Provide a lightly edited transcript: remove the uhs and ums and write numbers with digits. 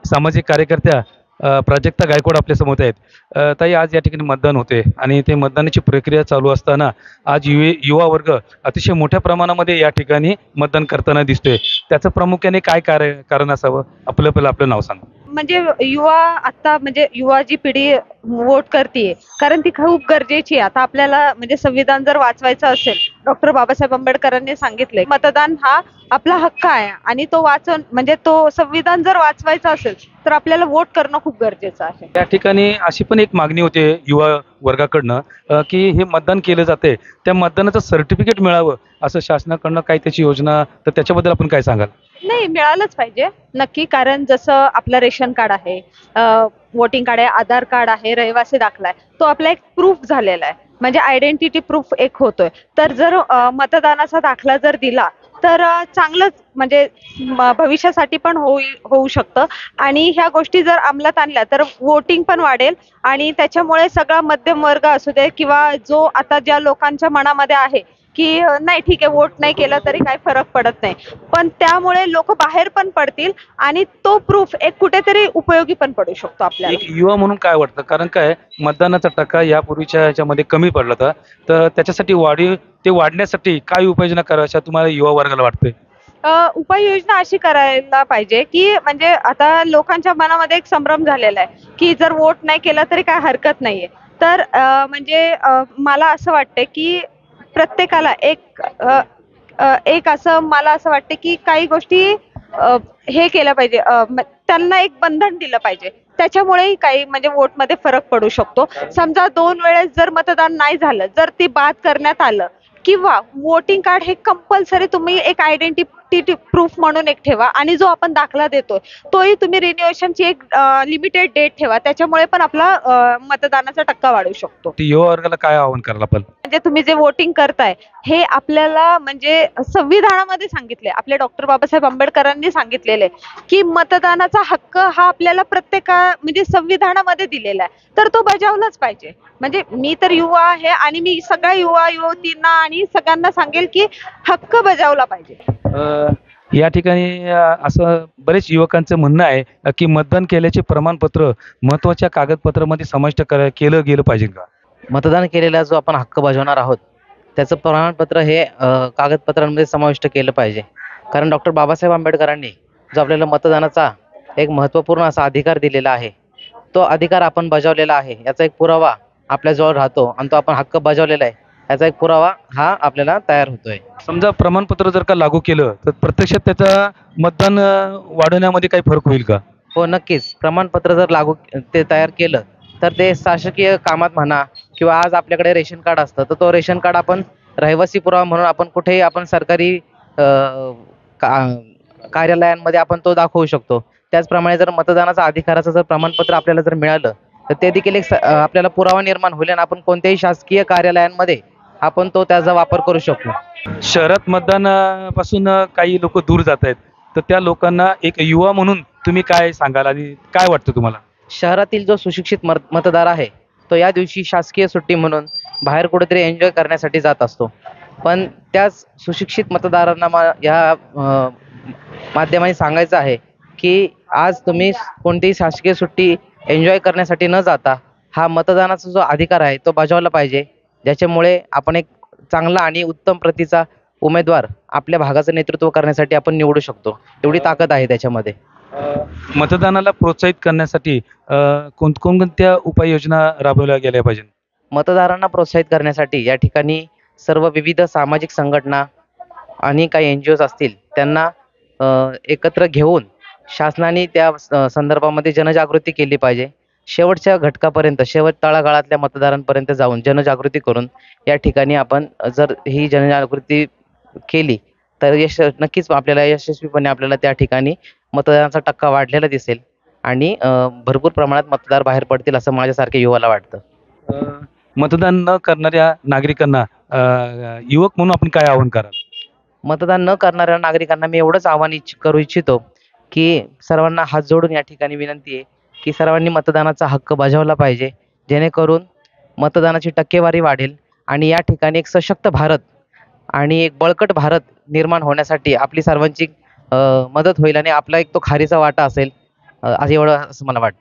सामाजिक कार्यकर्त्या प्राजक्ता गायकवाड आपल्या समोर आहेत. ताई, आज या ठिकाणी मतदान होते आणि ते मतदानाची प्रक्रिया चालू असताना आज युवा वर्ग अतिशय मोठ्या प्रमाणामध्ये या ठिकाणी मतदान करताना दिसतोय. त्याचं प्रामुख्याने काय कारण असावं? आपलं नाव सांगा. म्हणजे युवा आता म्हणजे युवा जी पिढी वोट करते कारण ती खूप गरजेची आहे. आता आपल्याला म्हणजे संविधान जर वाचवायचं असेल, डॉक्टर बाबासाहेब आंबेडकरांनी सांगितलंय मतदान हा आपला हक्क आहे आणि तो वाचवून म्हणजे तो संविधान जर वाचवायचा असेल तर आपल्याला वोट करणं खूप गरजेचं आहे. त्या ठिकाणी अशी पण एक मागणी होते युवा वर्गाकडनं, की हे मतदान केलं जाते त्या मतदानाचं सर्टिफिकेट मिळावं असं शासनाकडनं काही त्याची योजना, तर त्याच्याबद्दल आपण काय सांगाल? नाही, मिळालंच पाहिजे नक्की. कारण जसं आपलं रेशन कार्ड आहे, वोटिंग कार्ड आहे, आधार कार्ड आहे, रहिवासी दाखला आहे, तो आपला एक प्रूफ झालेला आहे. म्हणजे आयडेंटिटी प्रूफ एक होतोय. तर जर मतदानाचा दाखला जर दिला तर चांगलंच म्हणजे भविष्यासाठी पण होऊ शकतं. आणि ह्या गोष्टी जर अंमलात आणल्या तर वोटिंग पण वाढेल आणि त्याच्यामुळे सगळा मध्यम वर्ग असू दे किंवा जो आता ज्या लोकांच्या मनामध्ये आहे की नाही ठीक आहे वोट नाही केलं तरी काही फरक पडत नाही, पण त्यामुळे लोक बाहेर पण पडतील आणि तो प्रूफ एक कुठेतरी उपयोगी पण पडू शकतो आपल्याला. एक युवा म्हणून काय वाटतं? कारण काय, मतदानाचा टक्का यापूर्वीच्या ह्याच्यामध्ये कमी पडला होता, तर त्याच्यासाठी ते वाढण्यासाठी काय उपाययोजना कराव्या तुम्हाला युवा वर्गाला वाटतंय? उपाययोजना अशी करायला पाहिजे की म्हणजे आता लोकांच्या मनामध्ये एक संभ्रम झालेला आहे की जर वोट नाही केला तरी काय हरकत नाहीये. तर म्हणजे मला असं वाटतं की प्रत्येकाला एक असं मला असं वाटतं की काही गोष्टी हे केलं पाहिजे, त्यांना एक बंधन दिलं पाहिजे. त्याच्यामुळेही काही म्हणजे वोटमध्ये फरक पडू शकतो. समजा 2 वेळेस जर मतदान नाही झालं, जर ती बाद करण्यात आलं किंवा वोटिंग कार्ड हे कंपल्सरी तुम्ही एक आयडेंटिटी प्रूफ म्हणून एक ठेवा आणि जो आपण दाखला देतोय तोही तुम्ही रिन्युएशनची एक लिमिटेड डेट ठेवा. त्याच्यामुळे पण आपला मतदानाचा टक्का वाढू शकतो. ते युवा वर्गाला काय आवाहन करायला आपण? म्हणजे तुम्ही जे वोटिंग करताय हे आपल्याला म्हणजे संविधानामध्ये सांगितले, आपले डॉक्टर बाबासाहेब आंबेडकरांनी सांगितलेले की मतदानाचा हक्क हा आपल्याला म्हणजे संविधानामध्ये दिलेला आहे, तर तो बजावलाच पाहिजे. म्हणजे मी तर युवा आहे आणि मी सगळ्या युवा युवतींना आणि सगळ्यांना सांगेल की हक्क बजावला पाहिजे. या ठिकाणी असं बरेच युवकांचं म्हणणं आहे की मतदान केल्याचे प्रमाणपत्र महत्त्वाच्या कागदपत्रामध्ये समाविष्ट केलं गेलं पाहिजे का? मतदान केलेला जो आपण हक्क बजावणार आहोत त्याचं प्रमाणपत्र हे कागदपत्रांमध्ये समाविष्ट केलं पाहिजे. कारण डॉक्टर बाबासाहेब आंबेडकरांनी जो आपल्याला मतदानाचा एक महत्त्वपूर्ण असा अधिकार दिलेला आहे, तो अधिकार आपण बजावलेला आहे याचा एक पुरावा आपल्याजवळ राहतो आणि तो आपण हक्क बजावलेला आहे याचा एक पुरावा हा आपल्याला तयार होतोय. समजा प्रमाणपत्र जर का लागू केलं तर प्रत्यक्षात त्याचा मतदान वाढवण्यामध्ये काही फरक होईल का? हो, नक्कीच. प्रमाणपत्र जर लागू ते तयार केलं तर ते शासकीय कामात म्हणा किंवा आज आपल्याकडे रेशन कार्ड असतं तर तो रेशन कार्ड आपण रहिवासी पुरावा म्हणून आपण कुठेही आपण सरकारी कार्यालयांमध्ये आपण तो दाखवू शकतो. त्याचप्रमाणे जर मतदानाचा अधिकाराचं जर प्रमाणपत्र आपल्याला जर मिळालं तर ते देखील एक आपल्याला पुरावा निर्माण होईल आणि आपण कोणत्याही शासकीय कार्यालयांमध्ये आपण त्याचा वापर करू शकतो. शहरात मतदानापासून काही लोक दूर जात आहेत, तर त्या लोकांना एक युवा म्हणून तुम्ही काय सांगाल आणि काय वाटतं तुम्हाला? शहरातील जो सुशिक्षित मतदार आहे तो या दिवशी शासकीय सुट्टी म्हणून बाहेर कुठेतरी एन्जॉय करण्यासाठी जात असतो. पण त्याच सुशिक्षित मतदारांना या माध्यमाने सांगायचं आहे की आज तुम्ही कोणतीही शासकीय सुट्टी एन्जॉय करण्यासाठी न जाता हा मतदानाचा जो अधिकार आहे तो बजावला पाहिजे, ज्याच्यामुळे आपण एक चांगला आणि उत्तम प्रतीचा उमेदवार आपल्या भागाचं नेतृत्व करण्यासाठी आपण निवडू शकतो. एवढी ताकद आहे त्याच्यामध्ये. मतदानाला प्रोत्साहित करण्यासाठी कोणकोणत्या उपाययोजना राबवल्या गेल्या पाहिजे? मतदारांना प्रोत्साहित करण्यासाठी या ठिकाणी सर्व विविध सामाजिक संघटना आणि काही NGOs असतील त्यांना एकत्र घेऊन शासनाने त्या संदर्भामध्ये जनजागृती केली पाहिजे. शेवटच्या घटकापर्यंत, शेवट तळागाळातल्या मतदारांपर्यंत जाऊन जनजागृती करून या ठिकाणी आपण जर ही जनजागृती केली तर नक्कीच आपल्याला यशस्वीपणे आपल्याला त्या ठिकाणी मतदानाचा टक्का वाढलेला दिसेल आणि भरपूर प्रमाणात मतदार बाहेर पडतील असं माझ्यासारख्या युवाला वाटतं. मतदान न करणाऱ्या नागरिकांना युवक म्हणून आपण काय आवाहन कराल? मतदान न करणाऱ्या नागरिकांना मी एवढंच आवाहन करू इच्छितो की सर्वांना हात जोडून या ठिकाणी विनंती आहे की सर्वांनी मतदानाचा हक्क बजावला पाहिजे, जेणेकरून मतदानाची टक्केवारी वाढेल आणि या ठिकाणी एक सशक्त भारत आणि एक बळकट भारत निर्माण होण्यासाठी आपली सर्वांची मदत होईल आणि आपला एक तो खारीचा वाटा असेल आज एवढं असं मला वाटतं.